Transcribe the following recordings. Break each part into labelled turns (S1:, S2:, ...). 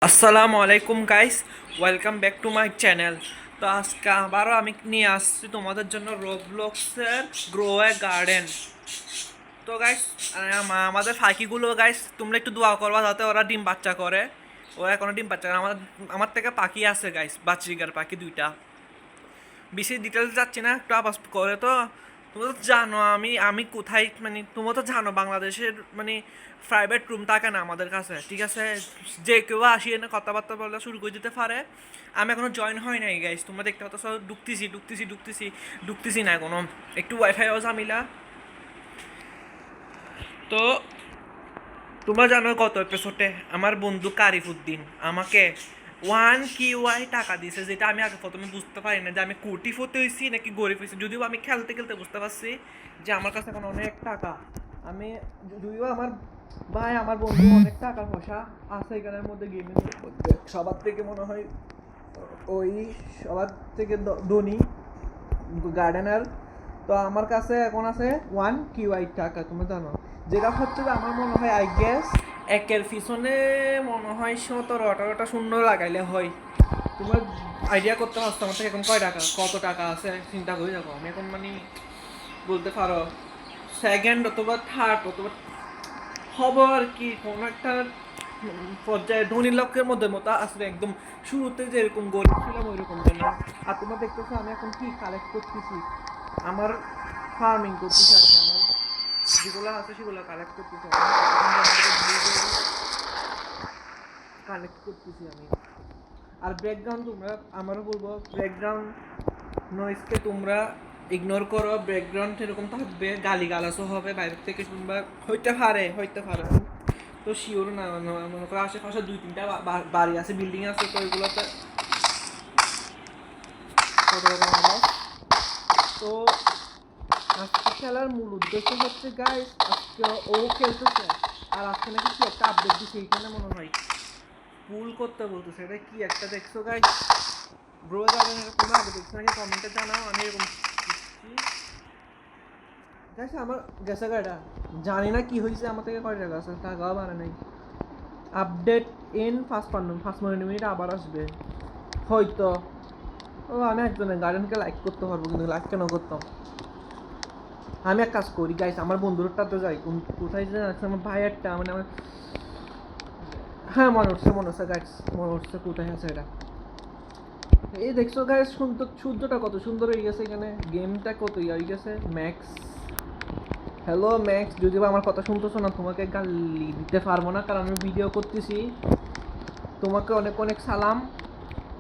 S1: আসসালামু আলাইকুম guys, welcome back to my channel. তো আজকে আবারও আমি নিয়ে আসছি তোমাদের জন্য রোবলক্সের গ্রো এ গার্ডেন। তো গাইস, আমাদের ফাঁকিগুলো গাইস তোমরা একটু দোয়া করবা যাতে ওরা ডিম বাচ্চা করে। ওরা এখনো ডিম বাচ্চা করে। আমার থেকে পাখি আছে গাইস, বাচ্চিকার পাখি দুইটা। বেশি ডিটেলস যাচ্ছি না, একটু আবাস করে। তো তোমরা তো জানো আমি আমি কোথায়, মানে তোমরা তো জানো বাংলাদেশের মানে প্রাইভেট রুম থাকে না আমাদের কাছে, ঠিক আছে? যে কেউ আসিয়ে না কথাবার্তা বলা শুরু করে দিতে পারে। আমি এখনো জয়েন হয় নাই গাইস, তোমরা দেখতে পাচ্ছ ঢুকতেছি না এখনো, একটু ওয়াইফাইও ঝামেলা। তো তোমরা জানো গত এপিসোডে আমার বন্ধু কারিফুদ্দিন আমাকে 1 KY টাকা দিয়েছে, যেটা আমি আগে প্রথমে বুঝতে পারি না যে আমি কোটিপতি হয়েছি নাকি গরিব হয়েছি। যদিও আমি খেলতে খেলতে বুঝতে পারছি যে আমার কাছে এখন অনেক টাকা। আমি যদিও আমার বন্ধু অনেক টাকা পয়সা আছে এখানের মধ্যে, গেমিং মধ্যে সবার থেকে মনে হয় ওই সবার থেকে ধনী গার্ডেনার। তো আমার কাছে এখন আছে 1 KY টাকা, তুমি জানো, যেটা হচ্ছে যে আমার মনে হয় আই গেস একের পিছনে মনে হয় 17-18টা শূন্য লাগাইলে হয়। তোমার আইডিয়া করতে পারছো আমার থেকে এখন কয় টাকা, কত টাকা আছে চিন্তা করে দেখো। আমি এখন মানে বলতে পারো সেকেন্ড অথবা থার্ড অথবা হব আর কি, কোনো একটা পর্যায়ে ধনী লোকের মধ্যে মতো আসলে একদম শুরুতে যেরকম গরিব ছিলাম ওই রকম যেন। আর তোমরা দেখতেছো আমি এখন কি কালেক্ট করতেছি, আমার ফার্মিং করতেছি আর কি। আমার যেগুলো আছে সেগুলো কালেক্ট করতেছি, কালেক্ট করতেছি আমি। আর ব্যাকগ্রাউন্ড তোমরা আমারও বলবো, ব্যাকগ্রাউন্ড নয়েজকে তোমরা ইগনোর করো। ব্যাকগ্রাউন্ড এরকম থাকবে, গালি গালাসও হবে বাইরের থেকে, কিংবা হইতে পারে তো শিওর না। মনে করো আশেপাশে 2-3টা বাড়ি আছে, বিল্ডিং আছে, তো ওইগুলোতে কত রকম আওয়াজ। তো আজকে খেলার মূল উদ্দেশ্য হচ্ছে গাইস, আজকে ও খেলতেছে। আর আজকে নাকি কি একটা আপডেট দিচ্ছে, এইখানে মনে হয় পুল করতে বলতেছে। এটা কি একটা দেখছো গাইস? ব্রো গার্ডেন এরকম তোমরা আগে দেখছো নাকি কমেন্টে জানাও। আমি এরকম গাইস আমার গেছে গাড়া, জানি না কি হয়েছে, আমার থেকে কয় টাকা আছে টাকাও বাড়ে নাই। আপডেট ইন ফার্স্ট মিনিট আবার আসবে হয়তো। ও আমি একজনের গার্ডেনকে লাইক করতে পারবো, কিন্তু লাইক কেন করতাম? আমি এক কাজ করি গাইস, আমার বন্ধুরটাতে যাই, কোথায় যে আছে আমার ভাইয়েরটা, মানে আমার, হ্যাঁ মনে হচ্ছে গাইস, মনে হচ্ছে কোথায় আছে এটা। এই দেখছো গাইস, সূর্যটা কত সুন্দর হয়ে গেছে এখানে, গেমটা কত ইয়ে হয়ে গেছে। ম্যাক্স, হ্যালো ম্যাক্স, যদি আমার কথা শুনতেছো না, তোমাকে গালি দিতে পারবো না কারণ আমি ভিডিও করতেছি। তোমাকে অনেক অনেক সালাম,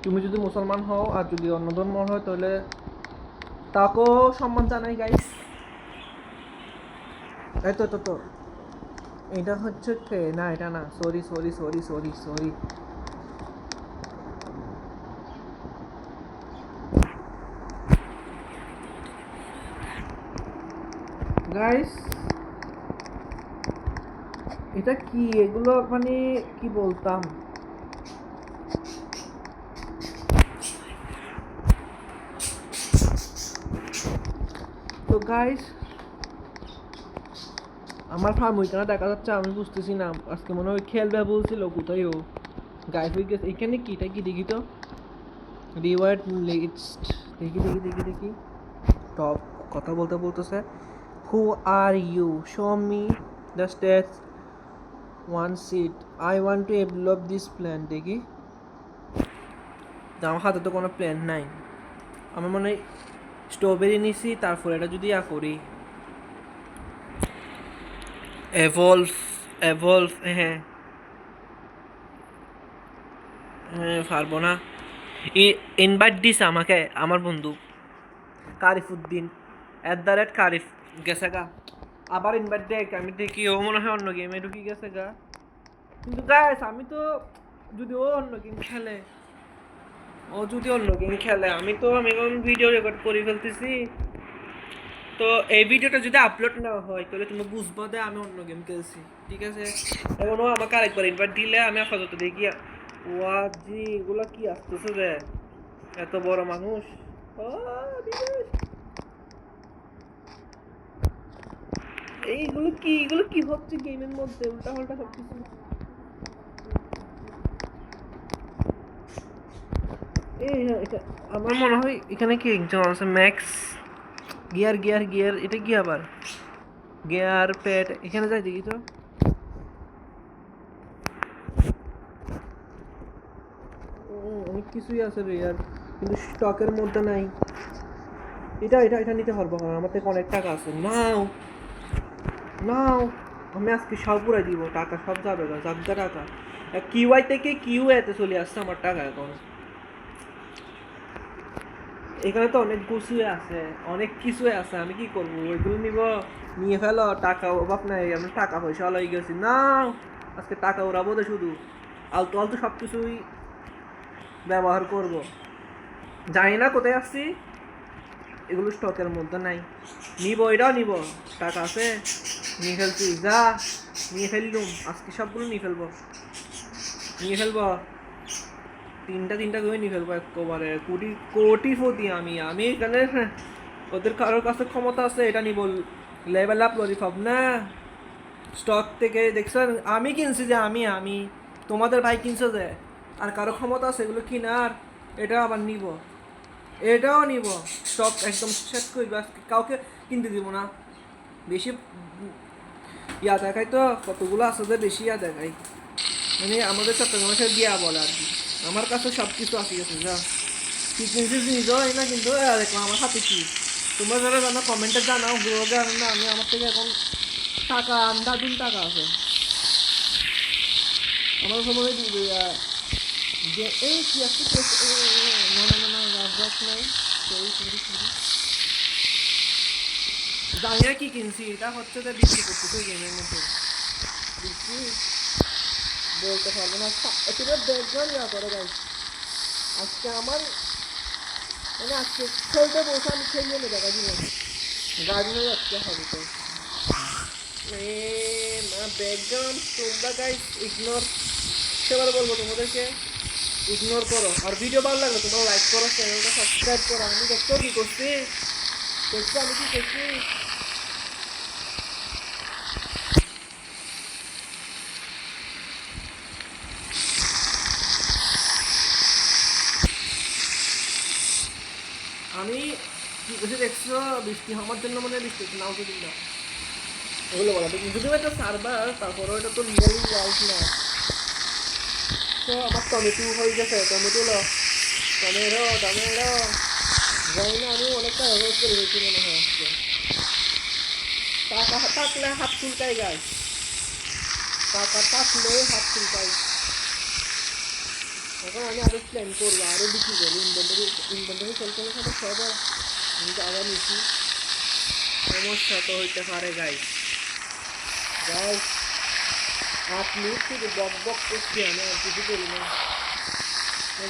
S1: তুমি যদি মুসলমান হও, আর যদি অন্য ধর্ম হয় তাহলে তাকেও সম্মান জানাই গাইস। এই তো এটা হচ্ছে না, এটা না, সরি গাইস। এটা কি, এগুলো মানে কি বলতাম। তো গাইস আমার ফার্ম ওইখানে দেখা যাচ্ছে, আমি বুঝতেছি না, আজকে মনে হয় খেলবে বলছিল, কোথায় ও গাইড হয়ে গেছে। এখানে কি, এটা কি দেখি তো, রিওয়ার্ড লিস্ট, দেখি টপ, কথা বলতেছে। Who are you, show me the states, one seat, I want to develop this plan. দেখি, আমার হাতে তো কোনো প্ল্যান নাই। আমার মনে হয় স্ট্রবেরি নিছি, তারপর এটা যদি করি এভলভ, হ্যাঁ হ্যাঁ পারবো না। ইনভাইট দিছে আমাকে আমার বন্ধু কারিফুদ্দিন, @কারিফ, গেছে গা। আবার ইনভাইট দেয়, আমি দেখি ও মনে হয় অন্য গেমে ঢুকি গেছে গা। কিন্তু গাইস আমি তো, যদি ও অন্য গেম খেলে, আমি তো আমি এখন ভিডিও রেকর্ড করে ফেলতেছি। তো এই ভিডিওটা যদি আপলোড না হয় তাহলে তুমি বুঝবো যে আমি অন্য গেম খেলছি, ঠিক আছে? এখন ও আমাকে আরেকবার ইনভাইট দিলে আমি আপাতত দেখি। ওয়াজি এগুলা কি আসতেছে যে, এত বড় মানুষ। ও দিবেশ, এগুলো কি হচ্ছে গেমের মধ্যে, উল্টা পাল্টা সব কিছু। এই আমার মনে হয় এখানে কি একজন আছে ম্যাক্স গিয়ার গিয়ার গিয়ার, এটা কি আবার গিয়ার প্যাড, এখানে যাই দেখি তো। অনেক কিছুই আছে রে ইয়ার, কিন্তু স্টকের মধ্যে নাই। এটা এটা এটা নিতে পারবো, কারণ আমার থেকে অনেক টাকা আছে। নাও নাও, আমি আজকে সব পুরাই দিব, টাকা সব যাবে না, যাবগা টাকা। কিউআই থেকে কিউ এতে চলে আসছে আমার টাকা এখন। এখানে তো অনেক কিছুই আছে, অনেক কিছুই আছে, আমি কি করবো? ওইগুলো নিব, নিয়ে ফেলো, টাকা অভাব নাই, আমি টাকা পয়সা হয়ে গেছি। নাও, আজকে টাকা উড়াবো তো শুধু, আলতু আলতু সব কিছুই ব্যবহার করব। জানি না কোথায় আসছি, এগুলো স্টকের মধ্যে নাই। নিব, এটাও নিব, টাকা আছে, নিয়ে ফেলছি, যা নিয়ে ফেললুম, আজকে সবগুলো নিয়ে ফেলবো, নিয়ে ফেলবো, তিনটা তিনটা করে নিয়ে ফেলবো একেবারে। কোটি কোটিপতি আমি, আমি এখানে ওদের কারোর কাছে ক্ষমতা আছে এটা নিব, লেভেল আপ ললিপপ না স্টক থেকে দেখছেন, আমি কিনছি যে, আমি আমি তোমাদের ভাই কিনছে যে, আর কারো ক্ষমতা আছে এগুলো কিনার? এটা আবার নিব, এটাও নিব, স্টক একদম শেষ করবো আজকে, কাউকে কিনতে দিব না। বেশি ইয়া দেখাই তো, কতগুলো আছে যে বেশি ইয়া দেখাই, মানে আমাদের চট্টগ্রামের দিয়া বলে আর কি। আমার কাছে সব কিছু আসি গেছে যা, কি কিনছিস নিজেও না, কিন্তু দেখো আমার হাতে কি। তোমরা যারা জানো কমেন্টে জানাও, গ্রো জানো না, আমি আমার থেকে এখন টাকা আন্দাদিন টাকা আছে আমার সময় যে এই কি আছে, না না না না, রাজ নাই, সরি সরি সরি, জানি না কি কিনছি, এটা হচ্ছে যে বিক্রি করতেছে গেমের মধ্যে, বিক্রি বলতে পারবো না। এটা ব্যাকগ্রাউন্ড ইয়া করে গাইস, আজকে আমার মানে আজকে খেলতে বসে আমি খেলিয়ে নেই দেখা জীবন, গাড়ি হয়ে যাচ্ছে হবে তো না ব্যাকগ্রাউন্ড। তোমরা গাইস ইগনোর, সেবার বলবো তোমাদেরকে ইগনোর করো, আর ভিডিও ভালো লাগলে তোমরা লাইক করো, চ্যানেলটা সাবস্ক্রাইব করো। আমি দেখছো কি করছি, দেখছো আমি কি করছি। আমি কি করছি দেখছো, বৃষ্টি হওয়ার জন্য মনে হয় বৃষ্টি নাও তো দিন না, ওগুলো বলা তো যদিও একটা সার্ভার, তারপরে এটা তো রিয়েল ওয়ার্ল্ড না। তো আমার টমেটো হয়ে গেছে, টমেটো লো, টমেটো টমেটো, জানি না আমি অনেকটা ব্যবহার করে হয়েছি মনে হয় আজকে। টাকা থাকলে হাত চুলকাই গাছ, টাকা থাকলে হাত চুলকাই। এখন আমি আরো প্ল্যান করবো, আরো বিক্রি করবো, ইনভেন্টারি ইনভেন্টারি সেল করলে সাথে সব আমি আবার নিচ্ছি, সমস্যা তো হইতে পারে গাইস। গাইস 8 মিনিট শুধু বক বক করছি, আমি আর কিছু করি না,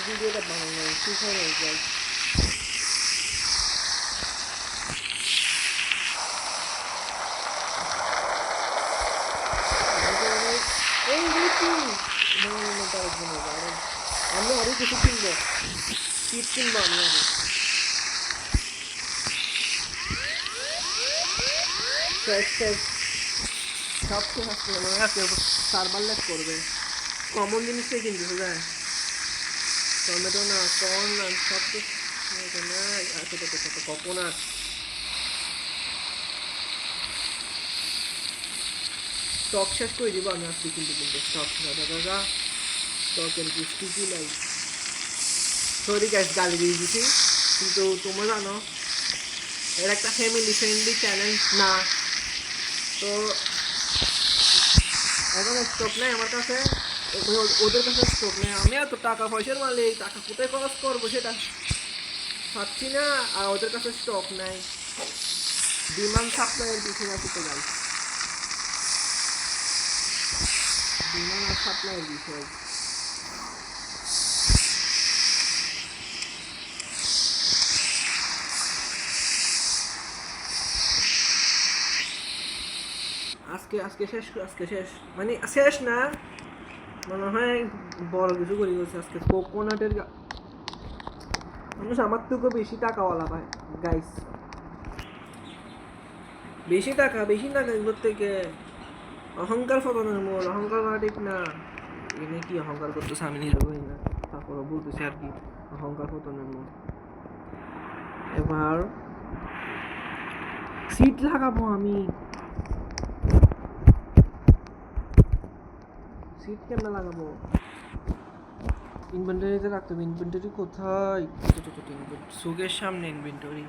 S1: ভিডিওটা বানানো ঠিক হয়ে যায়। এইগুলো কি তার জন্য আমি আরো কিছু কিনবো, কিট কিনবো আমি আরো, ফ্রেশ ফ্রেশ সব কিছু আসছে মনে আছে, সার্ভার ল্যাক করবে, কমন জিনিসটাই কিনতে যায়, টমেটো না, কর্ন না, সব কিছু না, আছে কোকোনাট। স্টক শেষ করে দিব আমি আজকে, কিন্তু কিন্তু স্টক দাদা স্টকের বৃষ্টি কি লাই, সরি গাইস গালি দিয়ে দিছি, কিন্তু তোমরা জানো এর একটা ফ্যামিলি ফ্রেন্ডলি চ্যানেল না, তো এখন স্টক নেই আমার কাছে, ওদের কাছে স্টক নেই, আমি এত টাকা পয়সার মালিক, টাকা কোথায় খরচ করবো সেটা পাচ্ছি না, আর ওদের কাছে স্টক নেই, ডিমান্ড সাপ্লাইয়ের পিছনে আছে তো গাইস, ডিমান্ড আর সাপ্লাইয়ের বিষয়। আজকে আজকে শেষ, আজকে শেষ মানে শেষ না, মনে হয় বড় কিছু করে গেছে আজকে। কোকোনাটের মানুষ আমার থেকেও বেশি টাকাওয়ালা পায় গাইস, বেশি টাকা এগুলোর থেকে। অহংকার ফলানোর মূল, অহংকার করা ঠিক না।
S2: এখানে কি অহংকার করতেছে আমি নিজে করি না, তারপরও বলতেছি আর কি অহংকার পতনের মন। এবার সিট লাগাবো আমি। সিট কেমন লাগাবো? ইনভেন্টরিতে রাখতে হবে। ইনভেন্টরি কোথায়? সুকের সামনে ইনভেন্টরি।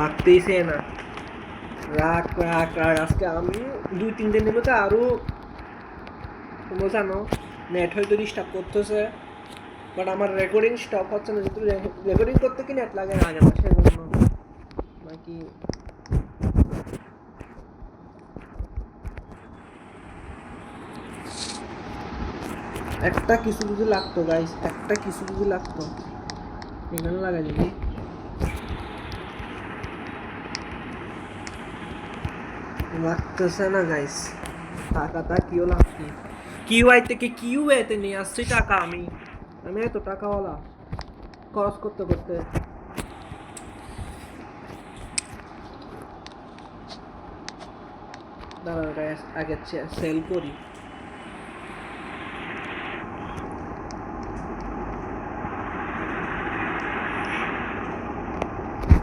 S2: লাগতেইছে না। রাখ রাখ রাখ, আজকে আমি 2-3 দিনের মধ্যে আরো, তোমরা জানো নেট হয়তো ডিস্টার্ব করতেছে, বাট আমার রেকর্ডিং স্টপ হচ্ছে না। যেহেতু রেকর্ডিং করতে কি নেট লাগে না আগে না, সেজন্য নাকি একটা কিছু যদি লাগতো গাইস, একটা কিছু যদি লাগতো এখানে লাগাই দিবি। লাগতেছে না গাইস, টাকাটা কিও লাগছে। কিউআই থেকে কিউএতে নিয়ে আসছি টাকা আমি। আমি এত টাকাওয়ালা খরচ করতে করতে। দাঁড়াও গাইস, আগে সেল করি।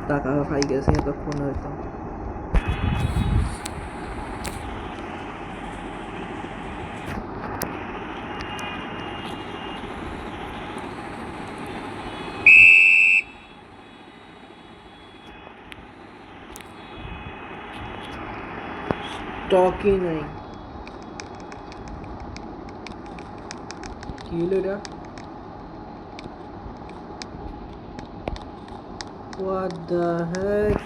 S2: টাকা পাই গেছে এতক্ষণ হয়তো। স্টকই নাই। কি হলো এটা? What the heck?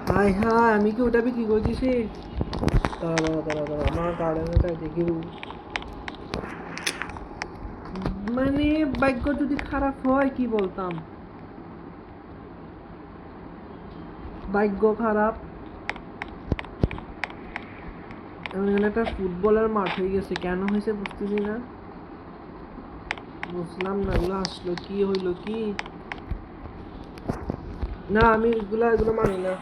S2: High high, আমি কি ওটা বিক্রি করে দিছি? দাঁড়া, আমার গার্ডেনে তাই দেখি। মানে ভাগ্য যদি খারাপ হয় কি বলতাম, ভাগ্য খারাপ। এখানে একটা ফুটবলের মাঠ হয়ে গেছে, কেন হয়েছে বুঝতেছি না, বুঝলাম না। এগুলো আসলো কি হইলো কি? না আমি এগুলো মানি না।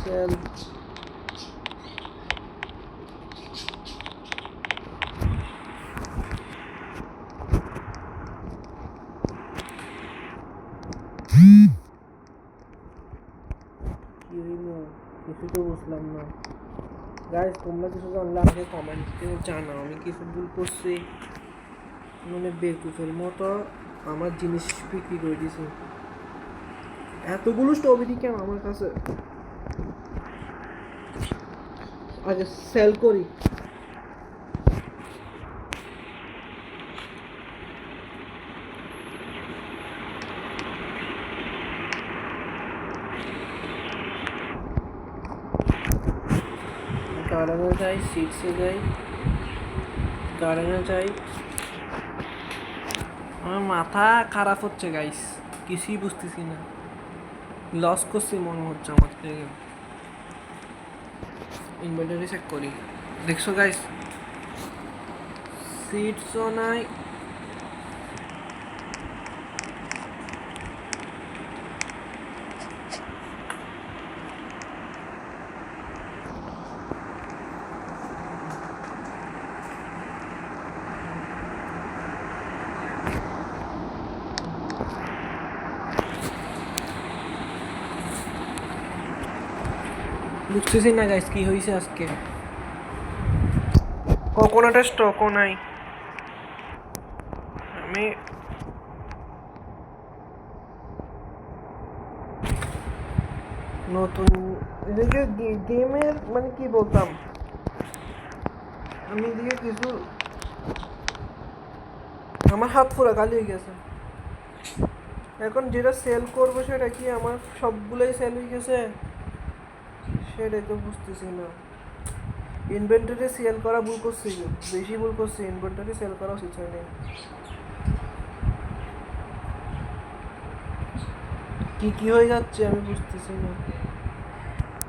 S2: সেল কি হইলো কিছু তো বুঝলাম না। গাইস তোমরা কিছু জানলে আমাকে কমেন্টে জানাও, আমি কিছু ভুল করছি। মানে বেকুফের মতো আমার জিনিস বিক্রি করে দিয়েছি। এতগুলো স্ট্রবেরি কেন আমার কাছে? আগে সেল করি। গার্ডেনে যাই, সিটসে যাই, গার্ডেনে যাই। আমার মাথা খারাপ হচ্ছে গাইস, কিছুই বুঝতেছি না। লস করছি মনে হচ্ছে আমার থেকে। ইনভেন্টরি চেক করি। দেখছো গাইস, সিটসও নাই। বুঝতেছি না গাইস কি হয়েছে আজকে। কোকোনাটের স্টকও নাই। আমি নতুন এদিকে গেমের মানে কি বলতাম, আমি এদিকে কিছু, আমার হাত পুরো খালি হয়ে গেছে। এখন যেটা সেল করবো সেটা কি আমার সবগুলোই সেল হয়ে গেছে, সেটাই তো বুঝতেছি না। ইনভেন্টরি সেল করা ভুল করছি, বেশি ভুল করছি। ইনভেন্টরি সেল করা উচিত হয়নি। কি কি হয়ে যাচ্ছে আমি বুঝতেছি না।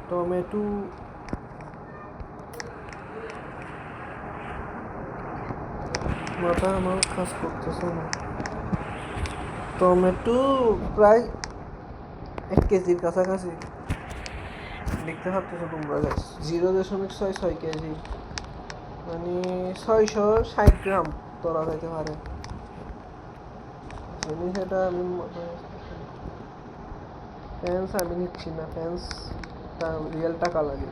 S2: টমেটো, মাথা আমার কাজ করতেছে না। টমেটো প্রায় 1 কেজির কাছাকাছি দেখতে পাচ্ছ তোমরা গাছ, 0.66 কেজি, মানে 660 গ্রাম তোলা যাইতে পারে। সেটা আমি ফ্যান্স আমি নিচ্ছি না, ফ্যান্স রিয়েল টাকা লাগে।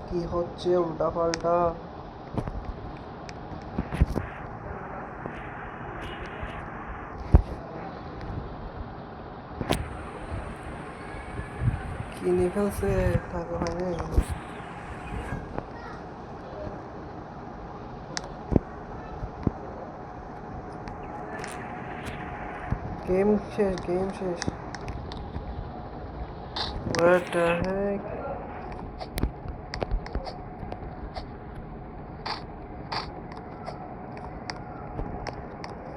S2: কি হচ্ছে উল্টা পাল্টা। কিনে ফেলছে, টাকা হয় না। গেম শেষ, গেম শেষ। What the heck?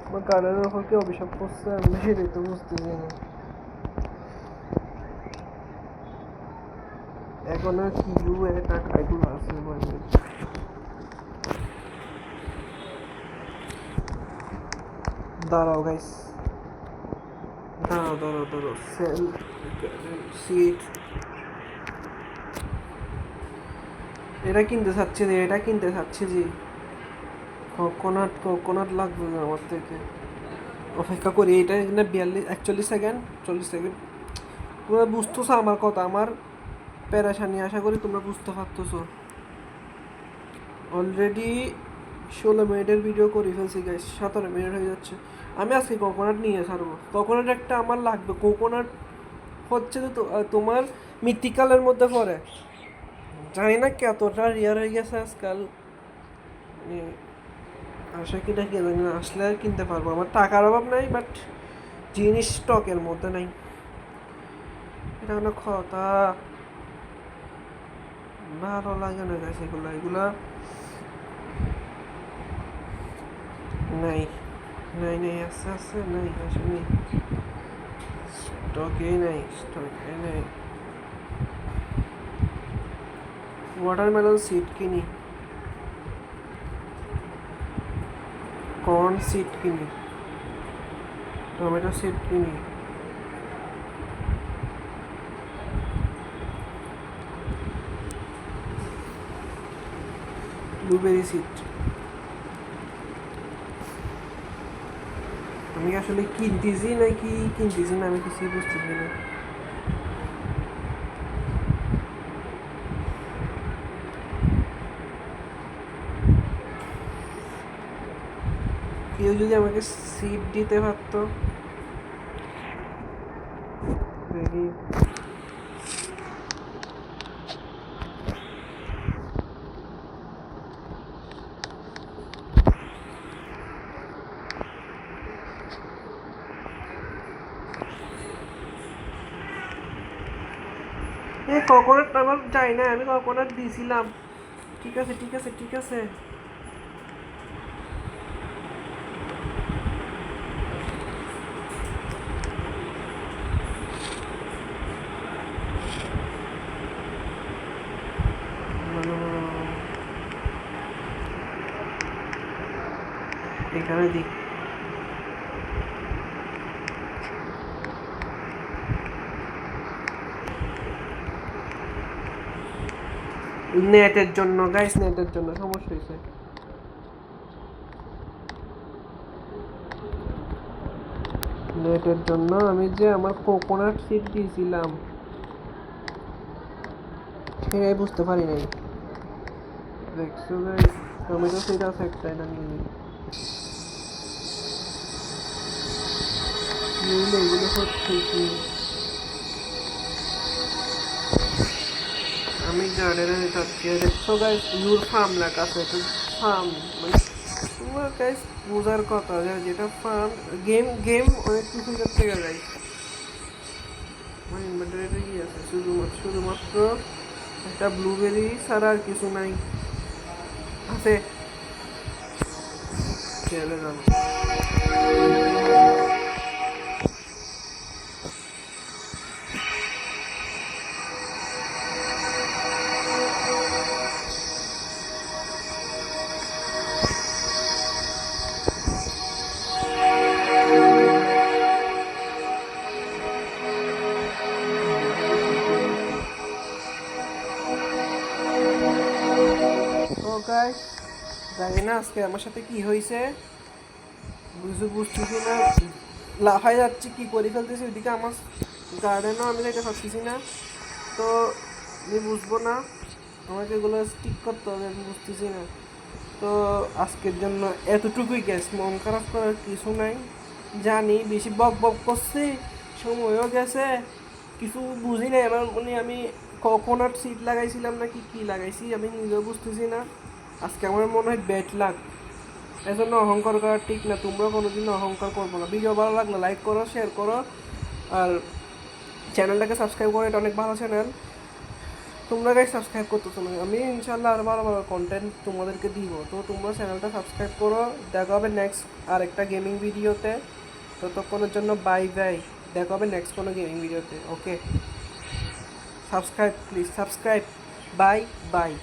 S2: আমার গার্ডেনের উপর কি অভিশাপ করছে আমি সেটাই তো বুঝতেছি না। এখন আর কি টাকা এগুলো আছে মানে। দাঁড়াও গাইস, দাঁড়াও সেল সিট। এটা কিনতে চাচ্ছি যে, এটা কিনতে চাচ্ছি যে কোকোনাট লাগবে না আমার থেকে। অপেক্ষা করি, এটা এখানে 41 সেকেন্ড 40 সেকেন্ড। তোমরা বুঝতেছো আমার কথা, আমার প্যারাশানি, আশা করি তোমরা বুঝতে পারতেছো। অলরেডি 16 মিনিটের ভিডিও করে ফেলছি গাইস, 17 মিনিট হয়ে যাচ্ছে। আমি আজকে কোকোনাট নিয়ে ছাড়বো। কোকোনাট একটা আমার লাগবে। কোকোনাট হচ্ছে তো তোমার মিথিক্যালের মধ্যে পড়ে, জানি না কতটা রিয়ার হয়ে গেছে আজকাল। আশা কিনা কি জানি না, আসলে আর কিনতে পারবো। আমার টাকার অভাব নাই, বাট জিনিস স্টকের মধ্যে নাই, এটা হলো কথা। ভালো লাগে না গাছ, এগুলা নাই নাই নাই, আস্তে আস্তে নাই, আসলে স্টকে নাই। ওয়াটারমেলন সিড কিনি, কর্ন সিড কিনি, টমেটো সিড কিনি, ব্লুবেরি সিড। আমি আসলে কিনতেছি নাকি কিনতেছি না আমি কিছুই বুঝতেছি না। কেউ যদি আমাকে সিট দিতে পারতো। দেখি এই কোকোনাট আমার যাই না, আমি কোকোনাট দিয়েছিলাম। ঠিক আছে। এখানে দিই। নেটের জন্য গাইস, নেটের জন্য সমস্যা হয়েছে। নেটের জন্য আমি যে আমার কোকোনাট সিড দিয়েছিলাম সেটাই বুঝতে পারি নাই। দেখছো গাইস, টমেটো সিড আছে একটা, এটা নিয়ে নিই। এগুলো হচ্ছে কি, আমি গার্ডেনে যাচ্ছি। দেখছো গাইস, ইউর ফার্ম লেখা আছে, এটা ফার্ম মানে তোমার গাইস বোঝার কথা যেটা ফার্ম। গেম অনেক কিছু করতে গেলে গাইস আমার ইনভার্টারে কি আছে, শুধুমাত্র একটা ব্লুবেরি ছাড়া আর কিছু নাই। আছে চলে যাবো। না আজকে আমার সাথে কি হয়েছে, বুঝতেছি না, লাফাই যাচ্ছি, কি করে ফেলতেছি, ওইদিকে আমার গার্ডেনও আমি যেতে পারতেছি না। তো আমি বুঝবো না, আমাকে এগুলো স্টিক করতে হবে, আমি বুঝতেছি না। তো আজকের জন্য এতটুকুই গ্যাস, মন খারাপ করার কিছু নাই। জানি বেশি বক বক করছি, সময়ও গেছে, কিছু বুঝি নাই। আমার মানে আমি কোকোনাট সিড লাগাইছিলাম নাকি কি লাগাইছি আমি নিজেও বুঝতেছি না। আজকে আমার মনে হয় ব্যাড লাক। এজন্য অহংকার করা ঠিক না, তোমরা কোনোদিন অহংকার করবো না। ভিডিও ভালো লাগলে লাইক করো, শেয়ার করো, আর চ্যানেলটাকে সাবস্ক্রাইব করো, এটা অনেক ভালো চ্যানেল। তোমরা গাইস সাবস্ক্রাইব করতেছো না, আমি ইনশাল্লাহ আরও ভালো ভালো কন্টেন্ট তোমাদেরকে দিব। তো তোমরা চ্যানেলটা সাবস্ক্রাইব করো। দেখা হবে নেক্সট আরেকটা গেমিং ভিডিওতে। ততক্ষণের জন্য বাই বাই, দেখা হবে নেক্সট কোনো গেমিং ভিডিওতে। Okay, subscribe please, subscribe, bye by.